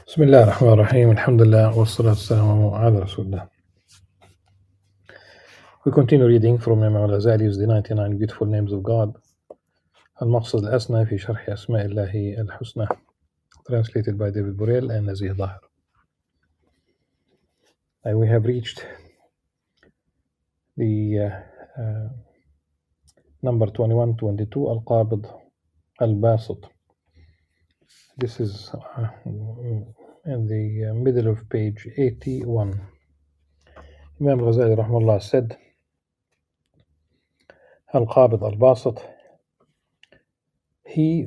بسم الله الرحمن الرحيم الحمد لله والصلاة والسلام على رسول الله. We continue reading from Imam Al-Ghazali's The 99 Beautiful Names of God, المقصد الأسنى في شرح أسماء الله الحسنى, translated by David Burrell and Nazih Dahir. And we have reached the number 21-22, Al-Qabid Al-Basit. This is in the middle of page 81. Imam Al-Ghazali rahmahullah said, Al-Qabid Al-Basit, he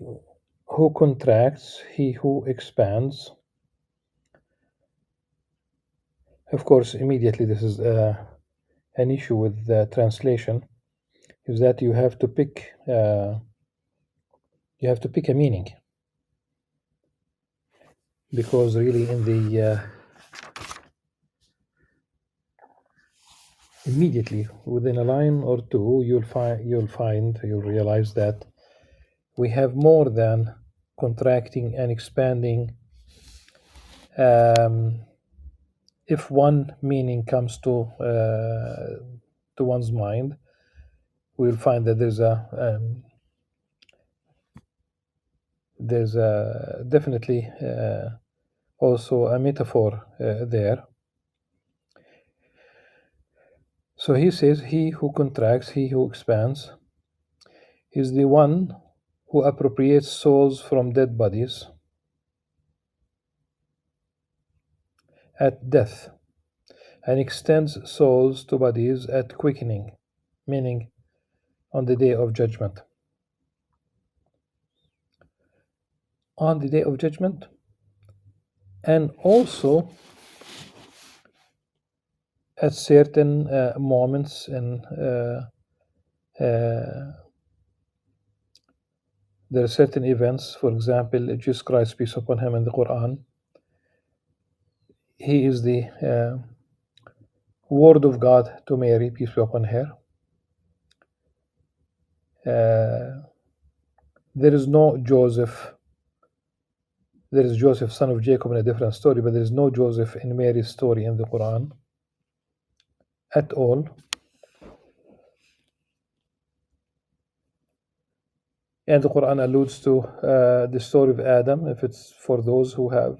who contracts, he who expands. Of course, immediately this is an issue with the translation, is that you have to pick a meaning, because really in the immediately within a line or two you'll realize that we have more than contracting and expanding. If one meaning comes to one's mind, we'll find that there's definitely also a metaphor there. So he says, he who contracts, he who expands, is the one who appropriates souls from dead bodies at death and extends souls to bodies at quickening, meaning on the day of judgment. On the day of judgment, and also at certain moments in there are certain events. For example, Jesus Christ, peace upon him, in the Quran, he is the word of God to Mary, peace be upon her. There is no Joseph. There is Joseph, son of Jacob, in a different story, but there is no Joseph in Mary's story in the Quran at all. And the Quran alludes to the story of Adam, if it's for those who have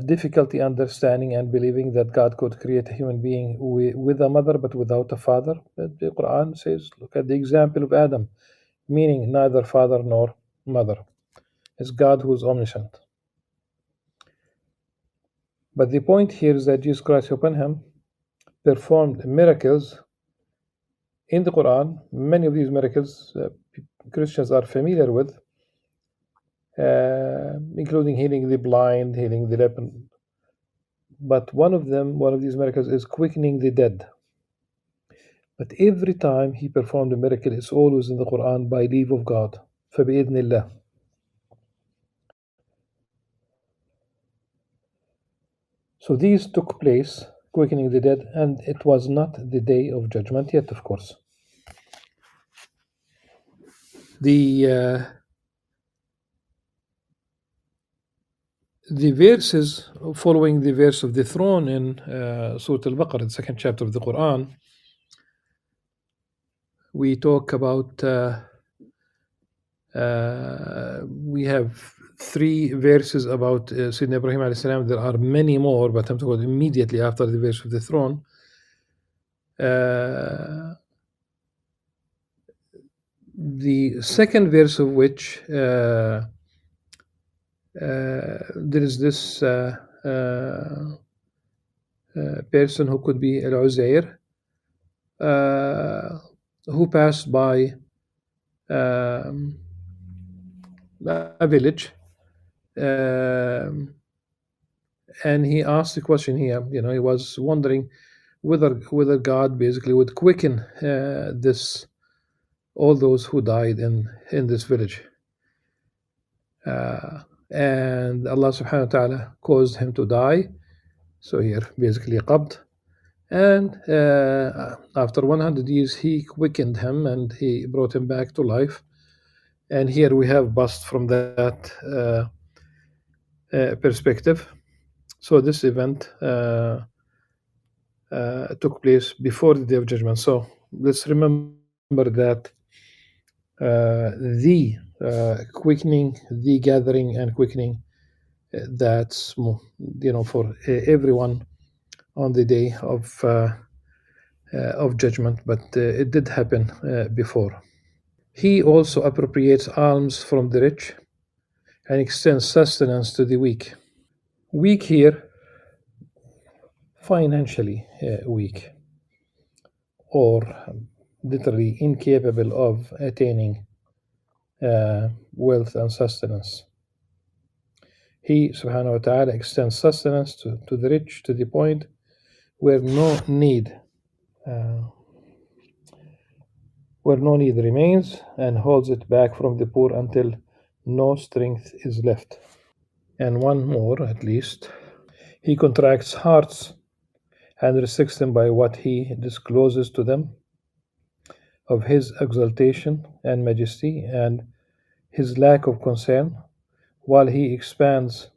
difficulty understanding and believing that God could create a human being with a mother but without a father. But the Quran says, look at the example of Adam, meaning neither father nor mother. It's God who is omniscient. But the point here is that Jesus Christ upon him performed miracles in the Quran. Many of these miracles Christians are familiar with, including healing the blind, healing the leper. But one of these miracles is quickening the dead. But every time he performed a miracle, it's always in the Quran by leave of God. فَبِإِذْنِ اللَّهِ. So these took place, quickening the dead, and it was not the day of judgment yet, of course. The verses following the verse of the throne in Surah Al-Baqarah, the second chapter of the Quran, we talk about, we have 3 verses about Sayyidina Ibrahim alayhi salam. There are many more, but I'm talking about immediately after the verse of the throne. The second verse of which there is this person who could be Al-Uzair, who passed by a village, and he asked the question here. He was wondering whether God basically would quicken all those who died in this village. And Allah subhanahu wa ta'ala caused him to die. So here basically qabd. And after 100 years he quickened him and he brought him back to life. And here we have bust from that perspective. So this event took place before the Day of Judgment. So let's remember that the quickening, the gathering and quickening, that's for everyone on the day of judgment, but it did happen before. He also appropriates alms from the rich and extends sustenance to the weak. Weak here, financially weak, or literally incapable of attaining wealth and sustenance. He, subhanahu wa ta'ala, extends sustenance to the rich to the point where uh, no need remains, and holds it back from the poor until no strength is left. And one more, at least. He contracts hearts and restricts them by what he discloses to them of his exaltation and majesty and his lack of concern, while he expands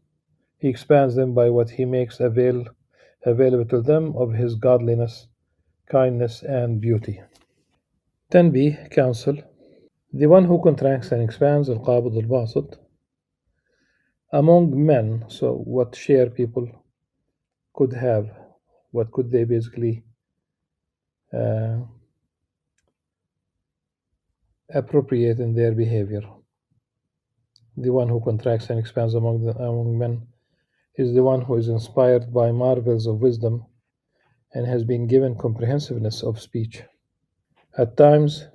them by what he makes available to them of his godliness, kindness, and beauty. 10b. Counsel. The one who contracts and expands, al-qabid al-basit, among men. So what share people could have, what could they basically uh, appropriate in their behavior. The one who contracts and expands among men is the one who is inspired by marvels of wisdom and has been given comprehensiveness of speech. At times,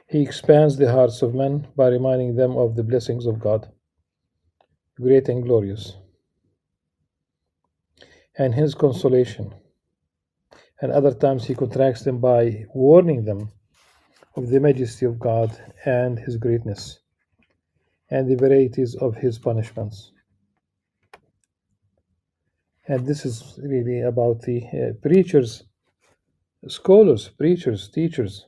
he expands the hearts of men by reminding them of the blessings of God, great and glorious, and his consolation. And other times he contracts them by warning them of the majesty of God and his greatness and the varieties of his punishments. And this is really about the preachers, scholars, preachers, teachers.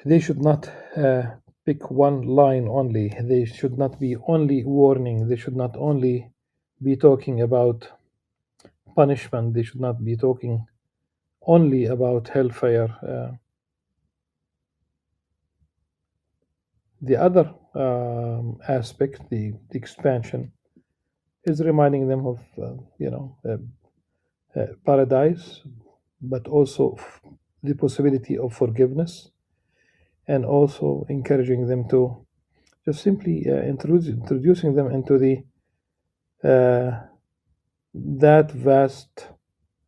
They should not pick one line only. They should not be only warning. They should not only be talking about punishment. They should not be talking only about hellfire. The other aspect, the expansion, is reminding them of paradise, but also the possibility of forgiveness, and also encouraging them to just simply introducing them into the that vast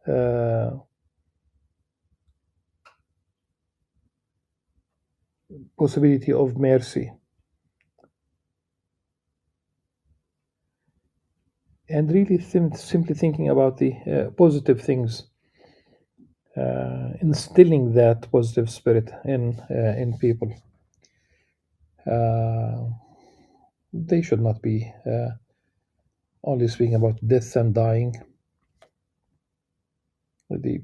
uh, possibility of mercy, and really simply thinking about the positive things, instilling that positive spirit in people. Uh, they should not be only speaking about death and dying. The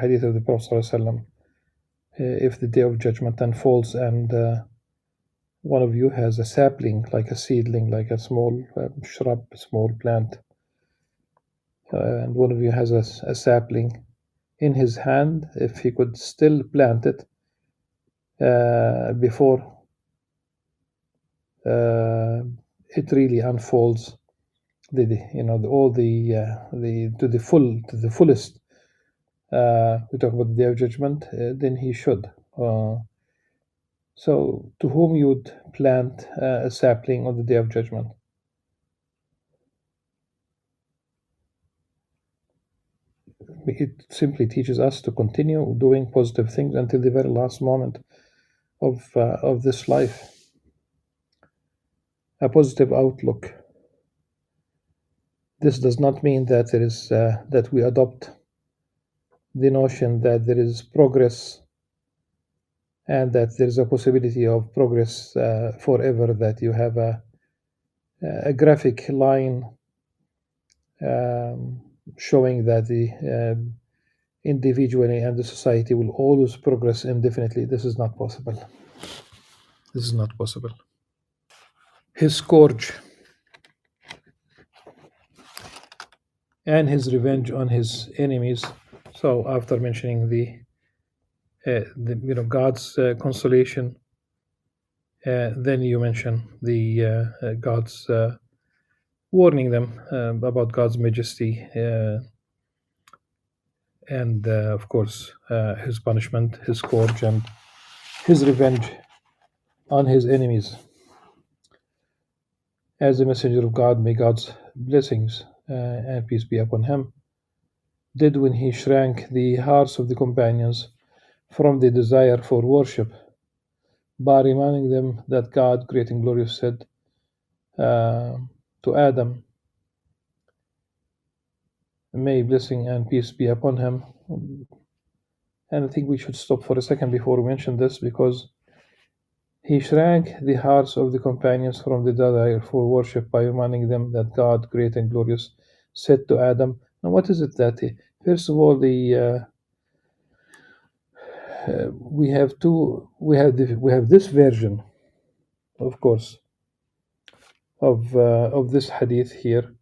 hadith of the Prophet ﷺ, if the day of judgment unfolds and one of you has a sapling, like a seedling, like a small shrub, small plant, and one of you has a sapling in his hand, if he could still plant it before it really unfolds, all the to the fullest. We talk about the day of judgment, then he should. So, to whom you'd plant a sapling on the day of judgment? It simply teaches us to continue doing positive things until the very last moment of this life. A positive outlook. This does not mean that that we adopt the notion that there is progress and that there is a possibility of progress forever. That you have a graphic line um, showing that individually, and the society will always progress indefinitely. This is not possible. This is not possible. His scourge and his revenge on his enemies. So after mentioning the God's consolation, then you mention the God's warning them about God's majesty, and of course his punishment, his scourge, and his revenge on his enemies. As the messenger of God, may God's blessings and peace be upon him, did when he shrank the hearts of the companions from the desire for worship by reminding them that God, great and glorious, said to Adam, may blessing and peace be upon him. And I think we should stop for a second before we mention this, because he shrank the hearts of the companions from the desire for worship by reminding them that God, great and glorious, said to Adam. Now, what is it that first of all, we have this version, of course, of this hadith here,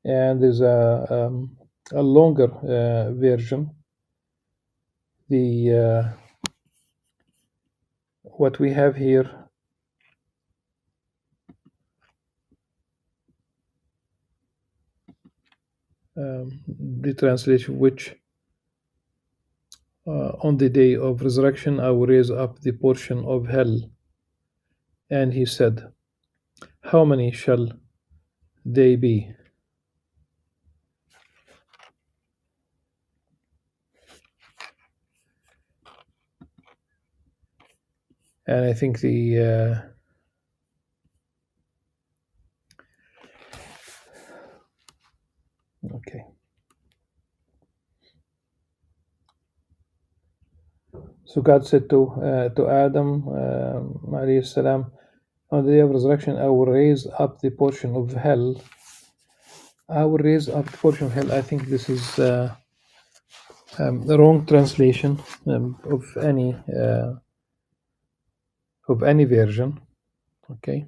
and there's a longer version. The what we have here, the translation, which on the day of resurrection I will raise up the portion of hell. And he said, how many shall they be? And I think the okay. So God said to Adam, alayhi salam, on the day of resurrection, I will raise up the portion of hell. I will raise up the portion of hell. I think this is the wrong translation of any version. Okay,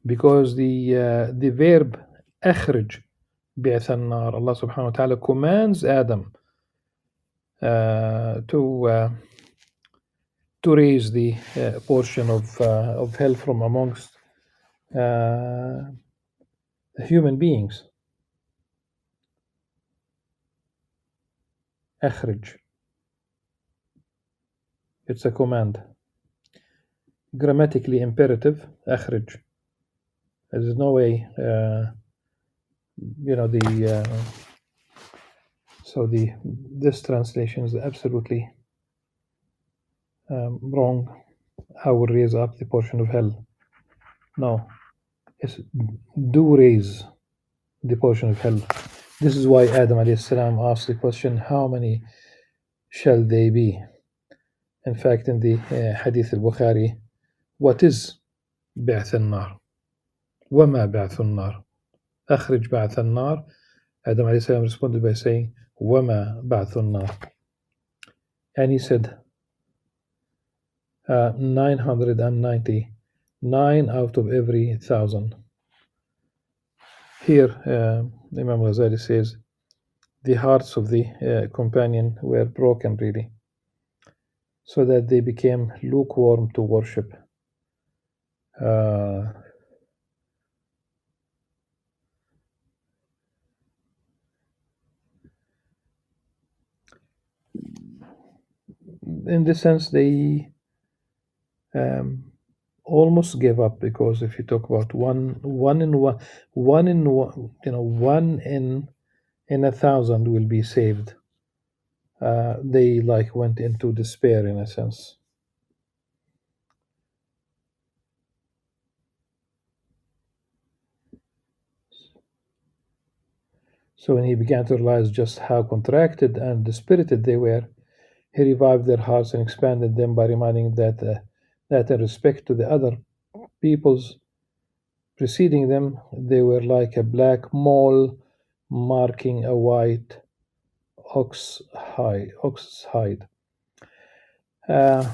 because the verb أخرج بعث النار, Allah subhanahu wa ta'ala commands Adam to raise the portion of hell from amongst human beings. أخرج, it's a command, grammatically imperative. أخرج, there's no way so this translation is absolutely wrong. I will raise up the portion of hell. No, it's do raise the portion of hell. This is why Adam alayhi salam asked the question, how many shall they be? In fact, in the hadith al-Bukhari, what is بعث النار? وما بعث النار? أخرج بعث النار. Adam alayhi salam responded by saying, وما بعث النار. And he said, 990, 9 out of every 1,000. Here, Imam Al-Ghazali says, the hearts of the companion were broken, really, so that they became lukewarm to worship. In this sense, they almost gave up, because if you talk about one in 1,000 will be saved, they went into despair in a sense. So when he began to realize just how contracted and dispirited they were, he revived their hearts and expanded them by reminding that in respect to the other peoples preceding them, they were like a black mole marking a white ox hide. Uh,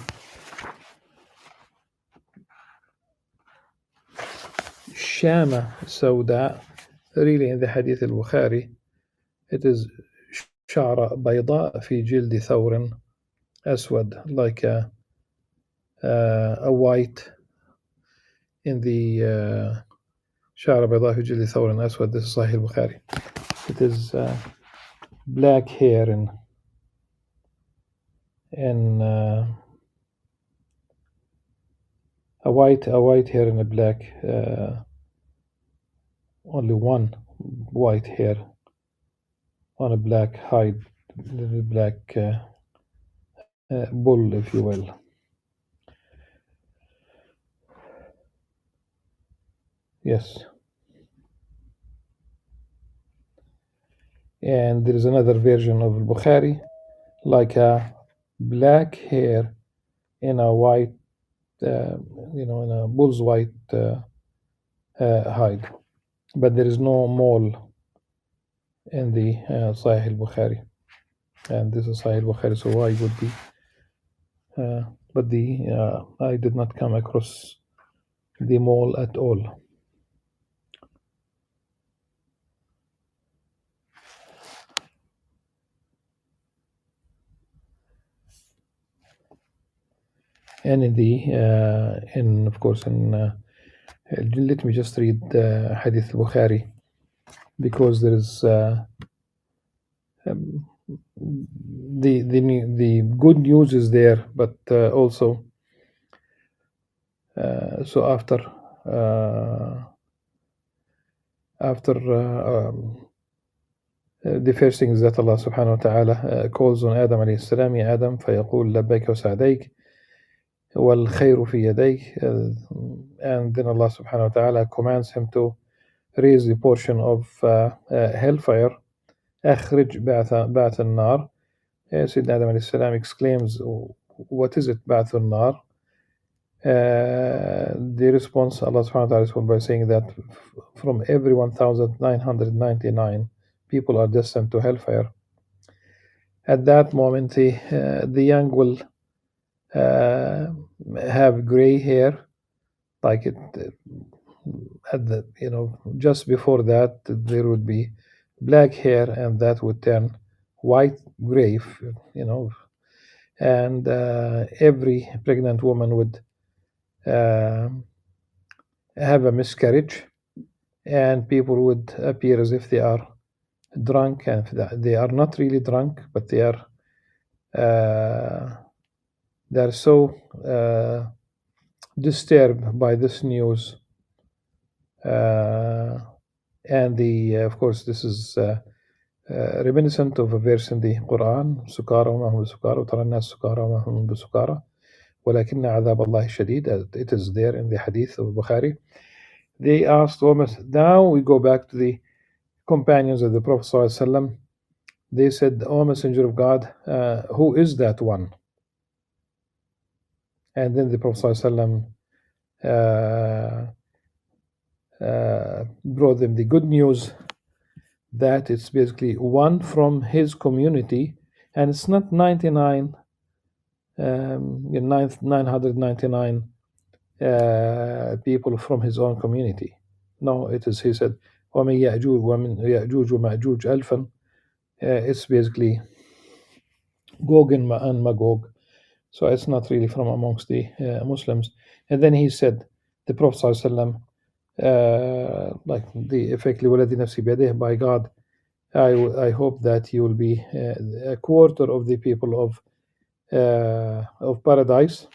Shama Sauda, really in the Hadith al-Bukhari, it is شعرة بيضاء في جلد ثور أسود, like a white in the شعرة بيضاء في جلد ثور أسود. This is Sahih al-Bukhari. It is black hair and a white hair and a black, only one white hair on a black hide, black bull, if you will. Yes. And there is another version of Bukhari, like a black hair in a white, in a bull's white hide. But there is no mole in the Sahih al-Bukhari. And this is Sahih al-Bukhari, so why would be? But I did not come across the mole at all. And of course, let me just read Hadith al-Bukhari, because there is the good news is there, but also so after the first thing is that Allah subhanahu wa ta'ala calls on Adam alayhi salam, Ya Adam, فيقول لبيك وسعديك والخير في يديك, and then Allah subhanahu wa ta'ala commands him to raise the portion of hellfire. أخرج بعث النار. Sayyidina Adam alayhi salam exclaims, what is it, بعث النار? The response, Allah subhanahu wa ta'ala responds by saying that from every 1,999 people are destined to hellfire. At that moment, the young will have gray hair, like it. At the just before that, there would be black hair, and that would turn white gray. And every pregnant woman would have a miscarriage, and people would appear as if they are drunk, and they are not really drunk, but they are so disturbed by this news. And of course, this is reminiscent of a verse in the Quran, سكارى وما هم بسكارى وترى الناس سكارى وما هم بسكارى ولكن عذاب الله شديد. It is there in the Hadith of Bukhari. They asked almost. Now we go back to the companions of the Prophet ﷺ. They said, O Messenger of God, who is that one? And then the Prophet ﷺ brought them the good news that it's basically one from his community, and it's not 999 people from his own community. No, it is, he said, وَمِن يَأْجُوجُ وَمَأْجُوجُ أَلْفًا. It's basically Gog and Magog. So it's not really from amongst the Muslims. And then he said, the Prophet ﷺ, like the effectively وَلَذِي نَفْسِي بِيَدِهِ, by God, I hope that you will be a quarter of the people of paradise.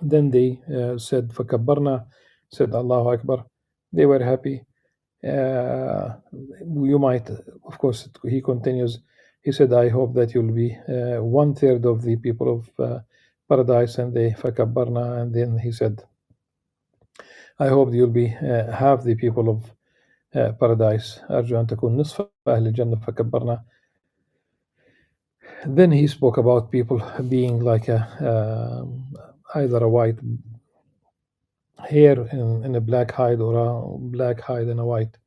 Then they said, فَكَبَّرْنَا, said Allahu Akbar. They were happy. You might, of course, he continues, he said, I hope that you'll be 1/3 of the people of paradise, and they فَكَبَّرْنَا, and then he said, I hope you'll be half the people of paradise. أرجو أن تكون نصف أهل الجنة فكبرنا. Then he spoke about people being like either a white hair in a black hide, or a black hide in a white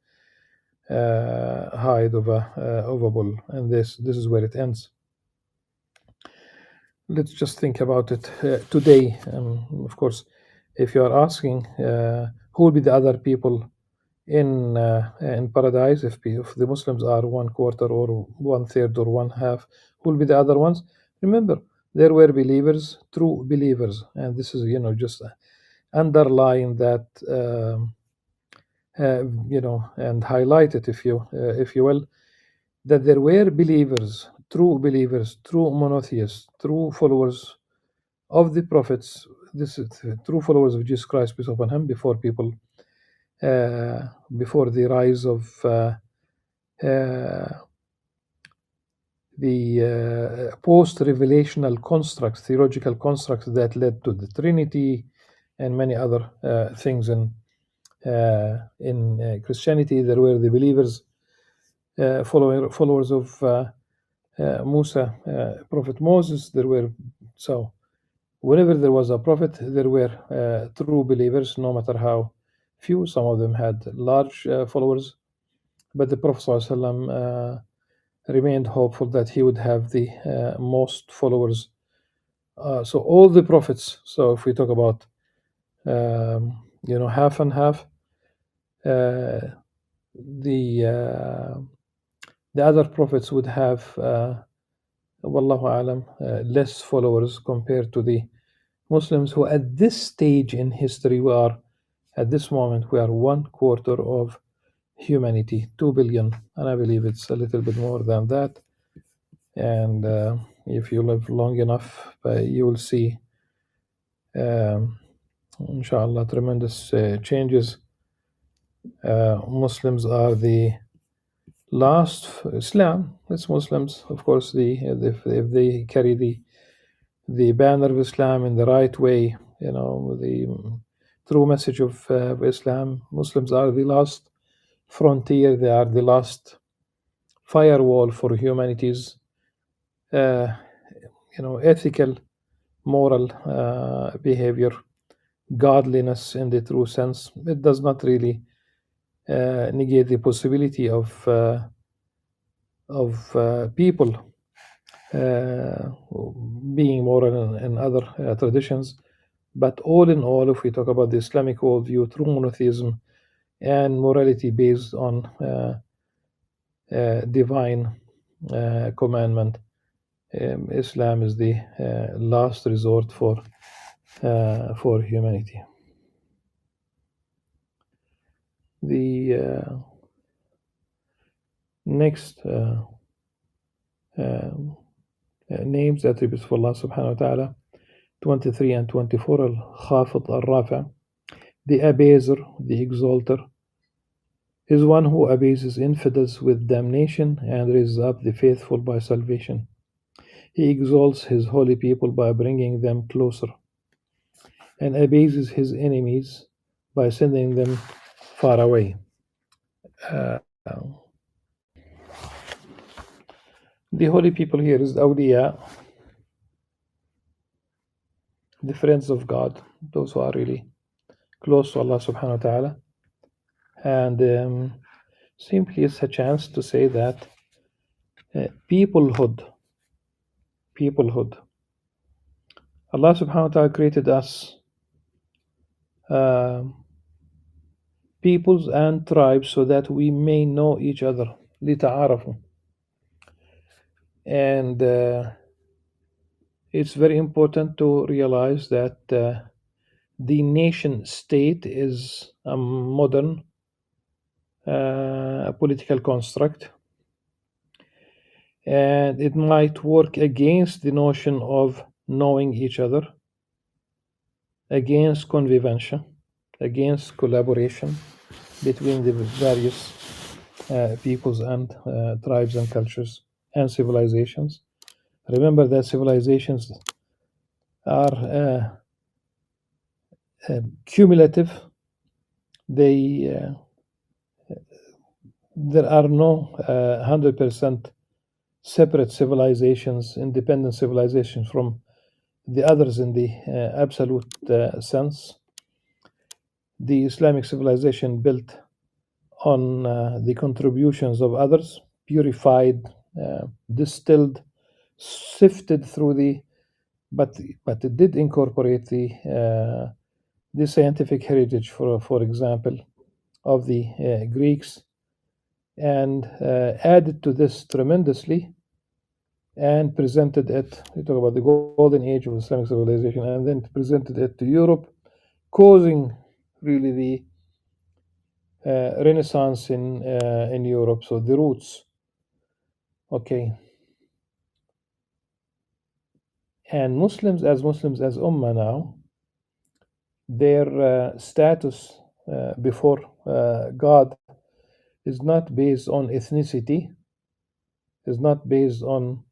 hide of a bull, and this is where it ends. Let's just think about it today. Of course, if you are asking who will be the other people in paradise, if the Muslims are one quarter or one third or one half, who will be the other ones? Remember, there were believers, true believers, and this is just underline that and highlight it if you will, that there were believers, true monotheists, true followers of the prophets. This is true followers of Jesus Christ, peace upon him, before the rise of the post-revelational constructs, theological constructs that led to the Trinity and many other things in Christianity. There were the believers, followers of Musa, Prophet Moses. So whenever there was a prophet, there were true believers, no matter how few. Some of them had large followers, but the Prophet ﷺ remained hopeful that he would have the most followers. So all the prophets. So if we talk about half and half, the other prophets would have, wallahu alam, less followers compared to the Muslims, who at this stage in history, at this moment, we are one quarter of humanity, 2 billion, and I believe it's a little bit more than that. And if you live long enough, you will see, inshallah, tremendous changes. Muslims are the last. Islam, it's Muslims, of course. If they carry the banner of Islam in the right way, the true message of Islam, Muslims are the last frontier. They are the last firewall for humanity's ethical, moral behavior, godliness in the true sense. It does not really negate the possibility of people being moral in other traditions. But all in all, if we talk about the Islamic worldview, true monotheism and morality based on divine commandment, Islam is the last resort for humanity. The next names, attributes for Allah subhanahu wa ta'ala, 23 and 24, Al-Khafid Al-Rafi', the abaser, the exalter, is one who abases infidels with damnation and raises up the faithful by salvation. He exalts his holy people by bringing them closer, and abases his enemies by sending them far away. The holy people here is the awliya, the friends of God, those who are really close to Allah subhanahu wa ta'ala. And simply it's a chance to say that peoplehood. Allah subhanahu wa ta'ala created us peoples and tribes so that we may know each other, لِتَعَارَفُوا. And it's very important to realize that the nation state is a modern political construct, and it might work against the notion of knowing each other, against convivencia, against collaboration between the various peoples and tribes and cultures and civilizations. Remember that civilizations are cumulative. There are no 100% separate civilizations, independent civilizations from the others in the absolute sense. The Islamic civilization built on the contributions of others, purified, distilled, sifted through but it did incorporate the scientific heritage, for example, of the Greeks, and added to this tremendously, and presented it. We talk about the golden age of Islamic civilization, and then presented it to Europe, causing really the Renaissance in Europe. So the roots, okay, and Muslims as Ummah now, their status before God is not based on ethnicity, is not based on,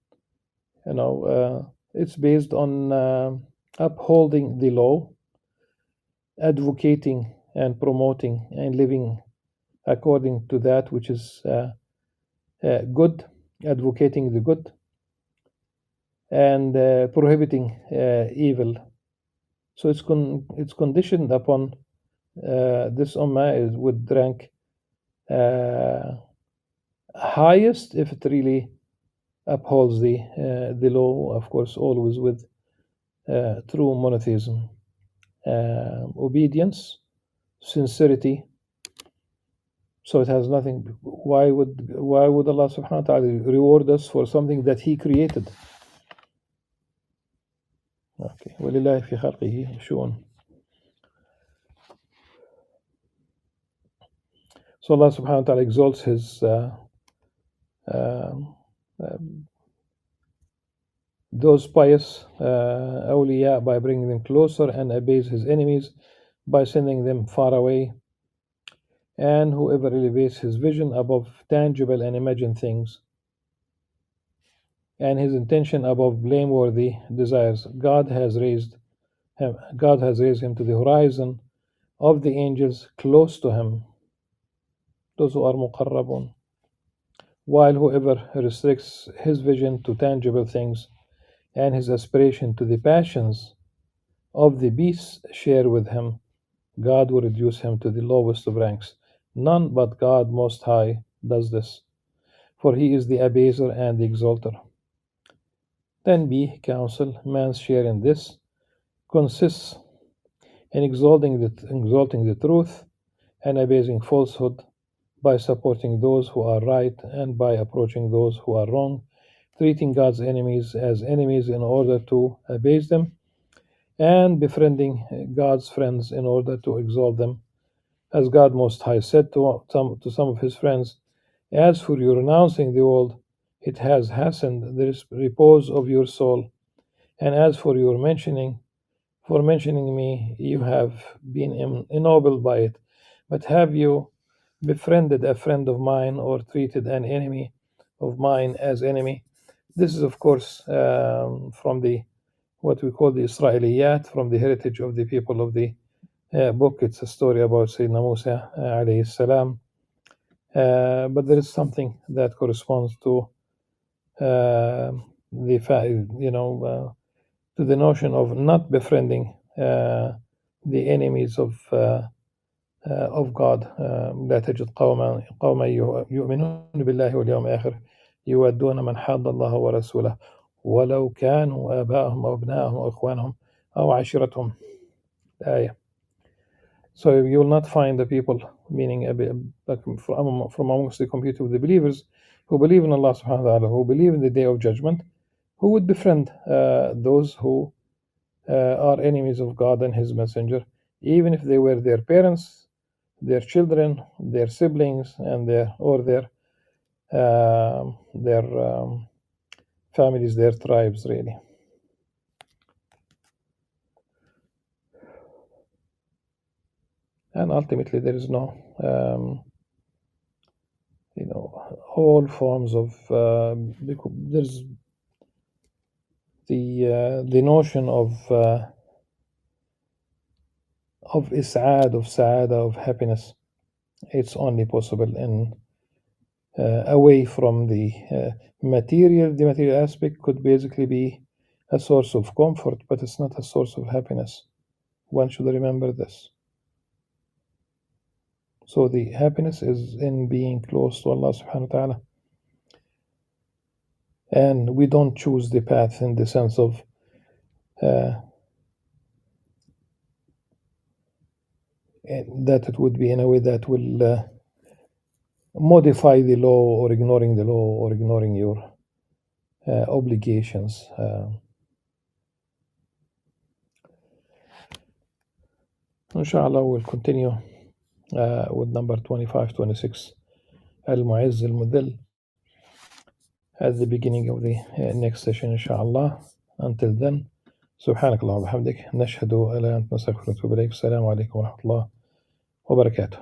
it's based on upholding the law, advocating and promoting and living according to that which is good, advocating the good, and prohibiting evil. So it's conditioned upon this ummah would rank highest if it really upholds the law, of course, always with true monotheism, obedience, sincerity. So it has nothing. Why would Allah subhanahu wa ta'ala reward us for something that He created? Okay. وَلِلَّهِ فِي خَلْقِهِ شُؤُونٌ. So Allah subhanahu wa ta'ala exalts His those pious awliya by bringing them closer, and obeys His enemies by sending them far away. And whoever elevates his vision above tangible and imagined things, and his intention above blameworthy desires, God has raised him to the horizon of the angels close to Him, those who are muqarrabun. While whoever restricts his vision to tangible things, and his aspiration to the passions of the beasts share with him, God will reduce him to the lowest of ranks. None but God Most High does this, for He is the abaser and the exalter. Then B. Counsel. Man's share in this consists in exalting the truth and abasing falsehood, by supporting those who are right and by approaching those who are wrong, treating God's enemies as enemies in order to abase them, and befriending God's friends in order to exalt them. As God Most High said to some of His friends, "As for your renouncing the world, it has hastened the repose of your soul, and as for mentioning me, you have been ennobled by it. But have you befriended a friend of mine, or treated an enemy of mine as enemy?" This is, of course, from the what we call the Israeliyat, from the heritage of the people of the book. It's a story about Sayyidina Musa alayhi salam, but there is something that corresponds to to the notion of not befriending the enemies of God. لا تجد قوما يؤمنون بالله واليوم الآخر يودون من حاد الله ورسوله ولو كانوا آباءهم أو أبناءهم أو إخوانهم أو عشيرتهم. آية. So you will not find the people, meaning from amongst the community of the believers, who believe in Allah subhanahu wa ta'ala, who believe in the Day of Judgment, who would befriend those who are enemies of God and His Messenger, even if they were their parents, their children, their siblings, and their families, their tribes, really. And ultimately, there is no, all forms of. There's the notion of is'ad, of sa'ada, of happiness. It's only possible in away from the material. The material aspect could basically be a source of comfort, but it's not a source of happiness. One should remember this. So the happiness is in being close to Allah subhanahu wa ta'ala. And we don't choose the path in the sense of that it would be in a way that will modify the law or ignoring the law or ignoring your obligations. Inshallah, we'll continue with number 25, 26, Al-Mu'izz Al-Mudil, at the beginning of the next session, inshallah. Until then, سبحانك اللهم وبحمدك نشهد أن لا إله إلا أنت نستغفرك ونتوب إليك. السلام عليكم ورحمة الله وبركاته.